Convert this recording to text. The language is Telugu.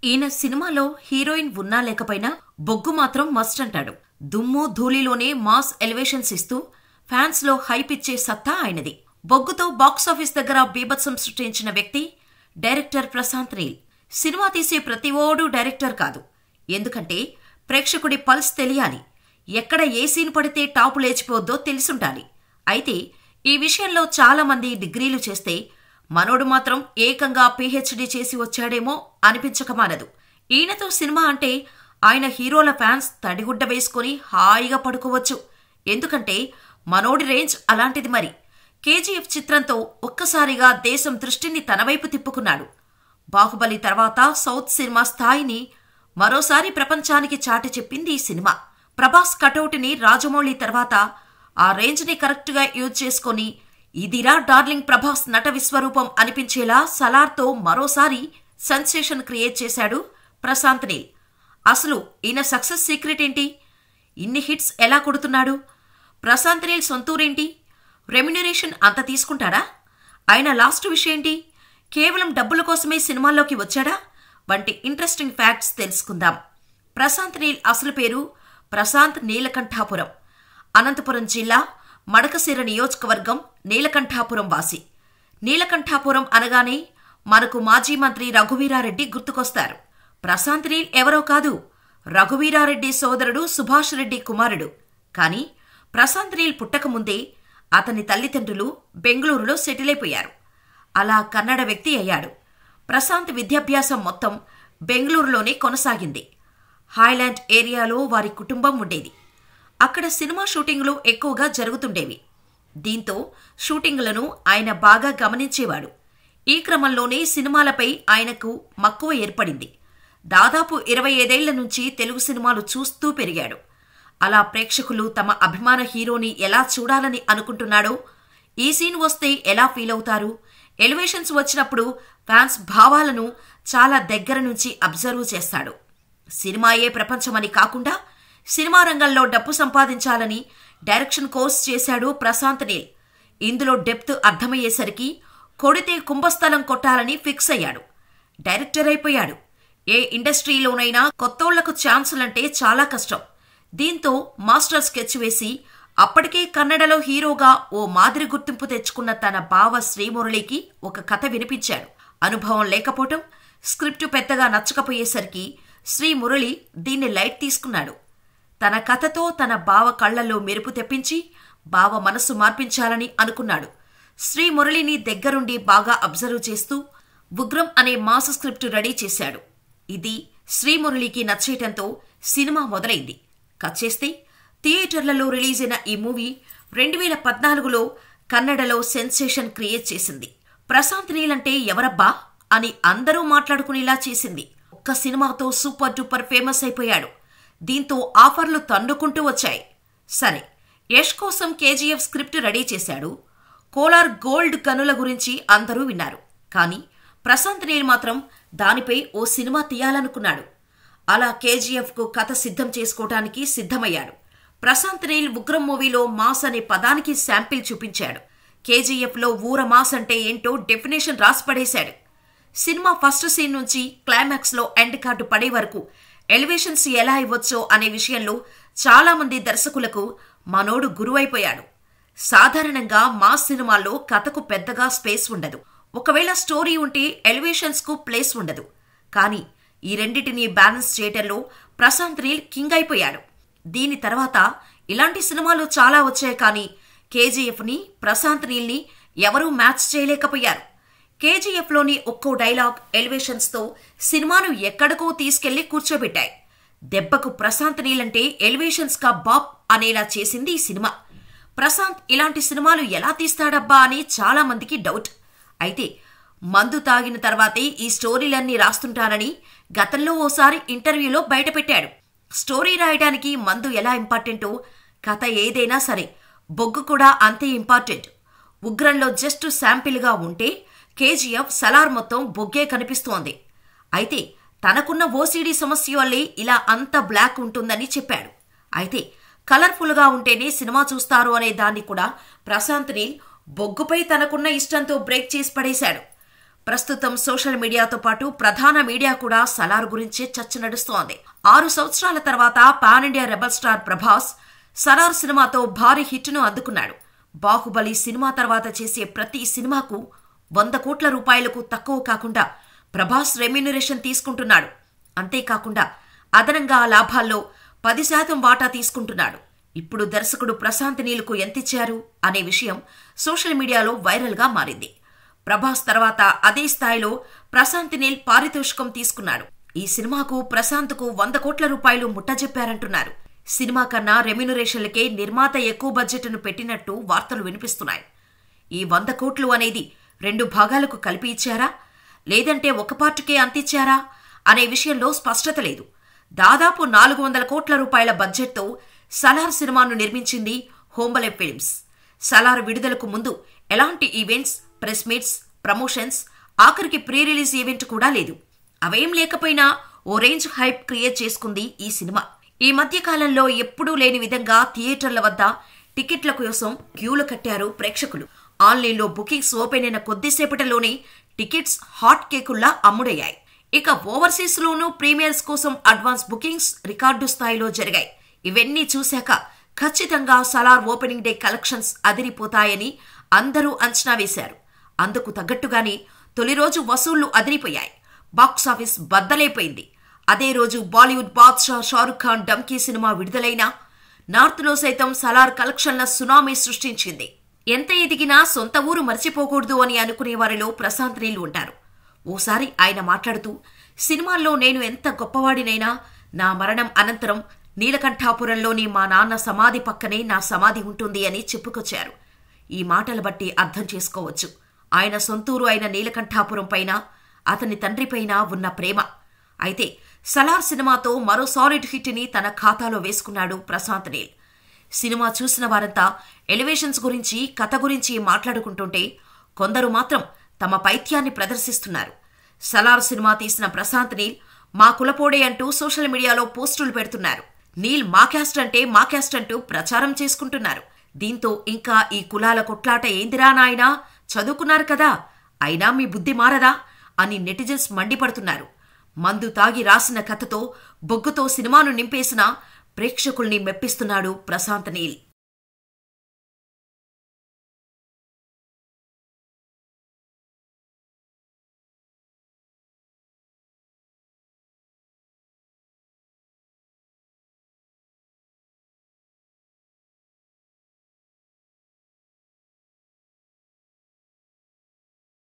ఈయన సినిమాలో హీరోయిన్ ఉన్నా లేకపోయినా బొగ్గు మాత్రం మస్ట్ అంటాడు. దుమ్ము ధూళిలోనే మాస్ ఎలివేషన్స్ ఇస్తూ ఫ్యాన్స్ లో హైప్ ఇచ్చే సత్తా ఆయనది. బొగ్గుతో బాక్సాఫీస్ దగ్గర బీభత్సం సృష్టించిన వ్యక్తి డైరెక్టర్ ప్రశాంత్ నీల్. సినిమా తీసే ప్రతి ఓడు డైరెక్టర్ కాదు. ఎందుకంటే ప్రేక్షకుడి పల్స్ తెలియాలి. ఎక్కడ ఏ సీన్ పడితే టాపు లేచిపోద్దో తెలిసుండాలి. అయితే ఈ విషయంలో చాలా మంది డిగ్రీలు చేస్తే మనోడు మాత్రం ఏకంగా పీహెచ్డీ చేసి వచ్చాడేమో అనిపించక మానదు. ఈయనతో సినిమా అంటే ఆయన హీరోల ఫ్యాన్స్ తడిగుడ్డ వేసుకుని హాయిగా పడుకోవచ్చు. ఎందుకంటే మనోడి రేంజ్ అలాంటిది. మరి కేజీఎఫ్ చిత్రంతో ఒక్కసారిగా దేశం దృష్టిని తనవైపు తిప్పుకున్నాడు. బాహుబలి తర్వాత సౌత్ సినిమా స్థాయిని మరోసారి ప్రపంచానికి చాటి చెప్పింది ఈ సినిమా. ప్రభాస్ కటౌట్ని రాజమౌళి తర్వాత ఆ రేంజ్ని కరెక్ట్గా యూజ్ చేసుకుని ఇదిరా డార్లింగ్ ప్రభాస్ నట విశ్వరూపం అనిపించేలా సలార్తో మరోసారి సెన్సేషన్ క్రియేట్ చేశాడు ప్రశాంత్ నీల్. అసలు ఈయన సక్సెస్ సీక్రెట్ ఏంటి? ఇన్ని హిట్స్ ఎలా కొడుతున్నాడు? ప్రశాంత్ నీల్ సొంతూరేంటి? రెమ్యునరేషన్ అంత తీసుకుంటాడా? ఆయన లాస్ట్ విషయం ఏంటి? కేవలం డబ్బుల కోసమే సినిమాల్లోకి వచ్చాడా? వంటి ఇంట్రెస్టింగ్ ఫ్యాక్ట్స్ తెలుసుకుందాం. ప్రశాంత్ నీల్ అసలు పేరు ప్రశాంత్ నీలకంఠాపురం. అనంతపురం జిల్లా మడకశిర నియోజకవర్గం నీలకంఠాపురం వాసి. నీలకంఠాపురం అనగానే మనకు మాజీ మంత్రి రఘువీరారెడ్డి గుర్తుకొస్తారు. ప్రశాంత్ నీల్ ఎవరో కాదు, రఘువీరారెడ్డి సోదరుడు సుభాష్ రెడ్డి కుమారుడు. కాని ప్రశాంత్ నీల్ పుట్టకముందే అతని తల్లిదండ్రులు బెంగళూరులో సెటిల్ అయిపోయారు. అలా కన్నడ వ్యక్తి అయ్యాడు. ప్రశాంత్ విద్యాభ్యాసం మొత్తం బెంగళూరులోనే కొనసాగింది. హైలాండ్ ఏరియాలో వారి కుటుంబం ఉండేది. అక్కడ సినిమా షూటింగ్లు ఎక్కువగా జరుగుతుండేవి. దీంతో షూటింగ్లను ఆయన బాగా గమనించేవాడు. ఈ క్రమంలోనే సినిమాలపై ఆయనకు మక్కువ ఏర్పడింది. దాదాపు 25 ఏళ్ల నుంచి తెలుగు సినిమాలు చూస్తూ పెరిగాడు. అలా ప్రేక్షకులు తమ అభిమాన హీరోని ఎలా చూడాలని అనుకుంటున్నాడో, ఈ సీన్ వస్తే ఎలా ఫీల్ అవుతారు, ఎలివేషన్స్ వచ్చినప్పుడు ఫ్యాన్స్ భావాలను చాలా దగ్గర నుంచి అబ్జర్వ్ చేస్తాడు. సినిమాయే ప్రపంచమని కాకుండా సినిమా రంగంలో డబ్బు సంపాదించాలని డైరెక్షన్ కోర్స్ చేశాడు ప్రశాంత్ నీల్. ఇందులో డెప్త్ అర్థమయ్యేసరికి కొడితే కుంభస్థలం కొట్టాలని ఫిక్స్ అయ్యాడు. డైరెక్టర్ అయిపోయాడు. ఏ ఇండస్ట్రీలోనైనా కొత్తోళ్లకు ఛాన్సులంటే చాలా కష్టం. దీంతో మాస్టర్ స్కెచ్ వేసి అప్పటికే కన్నడలో హీరోగా ఓ మాదిరి గుర్తింపు తెచ్చుకున్న తన బావ శ్రీమురళికి ఒక కథ వినిపించాడు. అనుభవం లేకపోవటం, స్క్రిప్టు పెద్దగా నచ్చకపోయేసరికి శ్రీమురళి దీన్ని లైట్ తీసుకున్నాడు. తన కథతో తన బావ కళ్లలో మెరుపు తెప్పించి బావ మనసు మార్పించాలని అనుకున్నాడు. శ్రీమురళిని దగ్గరుండి బాగా అబ్జర్వ్ చేస్తూ ఉగ్రం అనే మాస్ స్క్రిప్టు రెడీ చేశాడు. ఇది శ్రీమురళికి నచ్చేయటంతో సినిమా మొదలైంది. కట్ చేస్తే థియేటర్లలో రిలీజ్ అయిన ఈ మూవీ 2014లో కన్నడలో సెన్సేషన్ క్రియేట్ చేసింది. ప్రశాంత్ నీల్ అంటే ఎవరబ్బా అని అందరూ మాట్లాడుకునేలా చేసింది. ఒక్క సినిమాతో సూపర్ డూపర్ ఫేమస్ అయిపోయాడు. దీంతో ఆఫర్లు తండుకుంటూ వచ్చాయి. సరే, యష్ కోసం కేజీఎఫ్ స్క్రిప్ట్ రెడీ చేశాడు. కోలార్ గోల్డ్ గనుల గురించి అందరూ విన్నారు. కానీ ప్రశాంత్ నీల్ మాత్రం దానిపై ఓ సినిమా తీయాలనుకున్నాడు. అలా కేజీఎఫ్కు కథ సిద్ధం చేసుకోవటానికి సిద్ధమయ్యాడు. ప్రశాంత్ నీల్ ఉగ్రం మూవీలో మాస్ అనే పదానికి శాంపిల్ చూపించాడు. కేజీఎఫ్లో ఊర మాస్ అంటే ఏంటో డెఫినేషన్ రాసి పడేశాడు. సినిమా ఫస్ట్ సీన్ నుంచి క్లైమాక్స్లో ఎండ్ కార్డు పడే వరకు ఎలివేషన్స్ ఎలా ఇవ్వచ్చో అనే విషయంలో చాలా మంది దర్శకులకు మనోడు గురువైపోయాడు. సాధారణంగా మాస్ సినిమాల్లో కథకు పెద్దగా స్పేస్ ఉండదు. ఒకవేళ స్టోరీ ఉంటే ఎలివేషన్స్ కు ప్లేస్ ఉండదు. కానీ ఈ రెండిటిని బ్యాలెన్స్ చేయటంలో ప్రశాంత్ నీల్ కింగ్ అయిపోయాడు. దీని తర్వాత ఇలాంటి సినిమాలు చాలా వచ్చాయి. కానీ కేజీఎఫ్ ని, ప్రశాంత్ నీల్ ని ఎవరూ మ్యాచ్ చేయలేకపోయారు. కేజీఎఫ్లోని ఒక్కో డైలాగ్, ఎలివేషన్స్ తో సినిమాను ఎక్కడికో తీసుకెళ్లి కూర్చోబెట్టాయి. దెబ్బకు ప్రశాంత్ నీల్ అంటే ఎలివేషన్స్ కా బాప్ అనేలా చేసింది ఈ సినిమా. ప్రశాంత్ ఇలాంటి సినిమాలు ఎలా తీస్తాడబ్బా అని చాలా మందికి డౌట్. అయితే మందు తాగిన తర్వాతే ఈ స్టోరీలన్నీ రాస్తుంటానని గతంలో ఓసారి ఇంటర్వ్యూలో బయటపెట్టాడు. స్టోరీ రాయడానికి మందు ఎలా ఇంపార్టెంటో కథ ఏదైనా సరే బొగ్గు కూడా అంతే ఇంపార్టెంట్. ఉగ్రంలో జస్ట్ శాంపిల్గా ఉంటే కేజీఎఫ్ సలార్ మొత్తం బొగ్గే కనిపిస్తోంది. అయితే తనకున్న ఓసీడీ సమస్య వల్లే ఇలా అంత బ్లాక్ ఉంటుందని చెప్పాడు. అయితే కలర్ఫుల్గా ఉంటేనే సినిమా చూస్తారు అనే దాన్ని కూడా ప్రశాంత్ నీల్ బొగ్గుపై తనకున్న ఇష్టంతో బ్రేక్ చేసి పడేశాడు. ప్రస్తుతం సోషల్ మీడియాతో పాటు ప్రధాన మీడియా కూడా సలార్ గురించే చర్చ నడుస్తోంది. 6 సంవత్సరాల తర్వాత pan India rebel star Prabhas Salaar సినిమాతో భారీ హిట్ను అందుకున్నాడు. బాహుబలి సినిమా తర్వాత చేసే ప్రతి సినిమాకు 100 కోట్ల రూపాయలకు తక్కువ కాకుండా ప్రభాస్ రెమ్యూనరేషన్ తీసుకుంటున్నాడు. అంతేకాకుండా అదనంగా లాభాల్లో 10% వాటా తీసుకుంటున్నాడు. ఇప్పుడు దర్శకుడు ప్రశాంత్ నీల్కు ఎంతిచ్చారు అనే విషయం సోషల్ మీడియాలో వైరల్గా మారింది. ప్రభాస్ తర్వాత అదే స్థాయిలో ప్రశాంత్ నీల్ పారితోషికం తీసుకున్నాడు. ఈ సినిమాకు ప్రశాంత్కు 100 కోట్ల రూపాయలు ముట్టజెప్పారంటున్నారు. సినిమా కన్నా రెమ్యూనరేషన్లకే నిర్మాత ఎక్కువ బడ్జెట్ను పెట్టినట్టు వార్తలు వినిపిస్తున్నాయి. ఈ 100 కోట్లు అనేది 2 భాగాలకు కలిపి ఇచ్చారా, లేదంటే ఒక పార్టుకే అంతిచ్చారా అనే విషయంలో స్పష్టత లేదు. దాదాపు 400 కోట్ల రూపాయల బడ్జెట్తో సలార్ సినిమాను నిర్మించింది హోంబలే ఫిల్మ్స్. సలార్ విడుదలకు ముందు ఎలాంటి ఈవెంట్స్, ప్రెస్ మీట్స్, ప్రమోషన్స్, ఆఖరికి ప్రీ రిలీజ్ ఈవెంట్ కూడా లేదు. అవేం లేకపోయినా ఓ రేంజ్ హైప్ క్రియేట్ చేసుకుంది ఈ సినిమా. ఈ మధ్య కాలంలో ఎప్పుడూ లేని విధంగా థియేటర్ల వద్ద టికెట్ల కోసం క్యూలు కట్టారు ప్రేక్షకులు. ఆన్లైన్లో బుకింగ్స్ ఓపెన్ అయిన కొద్దిసేపటిలోనే టికెట్స్ హాట్ కేకుల్లా అమ్ముడయ్యాయి. ఇక ఓవర్సీస్ లోనూ ప్రీమియర్స్ కోసం అడ్వాన్స్ బుకింగ్స్ రికార్డు స్థాయిలో జరిగాయి. ఇవన్నీ చూశాక ఖచ్చితంగా సలార్ ఓపెనింగ్ డే కలెక్షన్స్ అదిరిపోతాయని అందరూ అంచనా వేశారు. అందుకు తగ్గట్టుగానే తొలి రోజు వసూళ్లు అదిరిపోయాయి. బాక్సాఫీస్ బద్దలైపోయింది. అదే రోజు బాలీవుడ్ బాద్షా షారుఖ్ ఖాన్ డంకీ సినిమా విడుదలైనా నార్త్లో సైతం సలార్ కలెక్షన్ల సునామీ సృష్టించింది. ఎంత ఎదిగినా సొంత ఊరు మర్చిపోకూడదు అని అనుకునే వారిలో ప్రశాంత్ నీల్ ఉంటారు. ఓసారి ఆయన మాట్లాడుతూ, సినిమాల్లో నేను ఎంత గొప్పవాడినైనా నా మరణం అనంతరం నీలకంఠాపురంలోని మా నాన్న సమాధి పక్కనే నా సమాధి ఉంటుంది అని చెప్పుకొచ్చారు. ఈ మాటలు బట్టి అర్థం చేసుకోవచ్చు ఆయన సొంతూరు అయిన నీలకంఠాపురం పైన, అతని తండ్రిపైన ఉన్న ప్రేమ. అయితే సలార్ సినిమాతో మరో సాలిడ్ హిట్ని తన ఖాతాలో వేసుకున్నాడు ప్రశాంత్ నీల్. సినిమా చూసిన వారంతా ఎలివేషన్స్ గురించి, కథ గురించి మాట్లాడుకుంటుంటే కొందరు మాత్రం తమ పైత్యాన్ని ప్రదర్శిస్తున్నారు. సలార్ సినిమా తీసిన ప్రశాంత్ నీల్ మా కులపోడే అంటూ సోషల్ మీడియాలో పోస్టులు పెడుతున్నారు. నీల్ మా క్యాస్ట్ అంటూ ప్రచారం చేసుకుంటున్నారు. దీంతో ఇంకా ఈ కులాల కొట్లాట ఏందిరా నాయనా, చదువుకున్నారు కదా, అయినా మీ బుద్ధి మారదా అని నెటిజన్స్ మండిపడుతున్నారు. మందు తాగి రాసిన కథతో, బొగ్గుతో సినిమాను నింపేసిన ప్రేక్షకుల్ని మెప్పిస్తున్నాడు ప్రశాంత్ నీల్.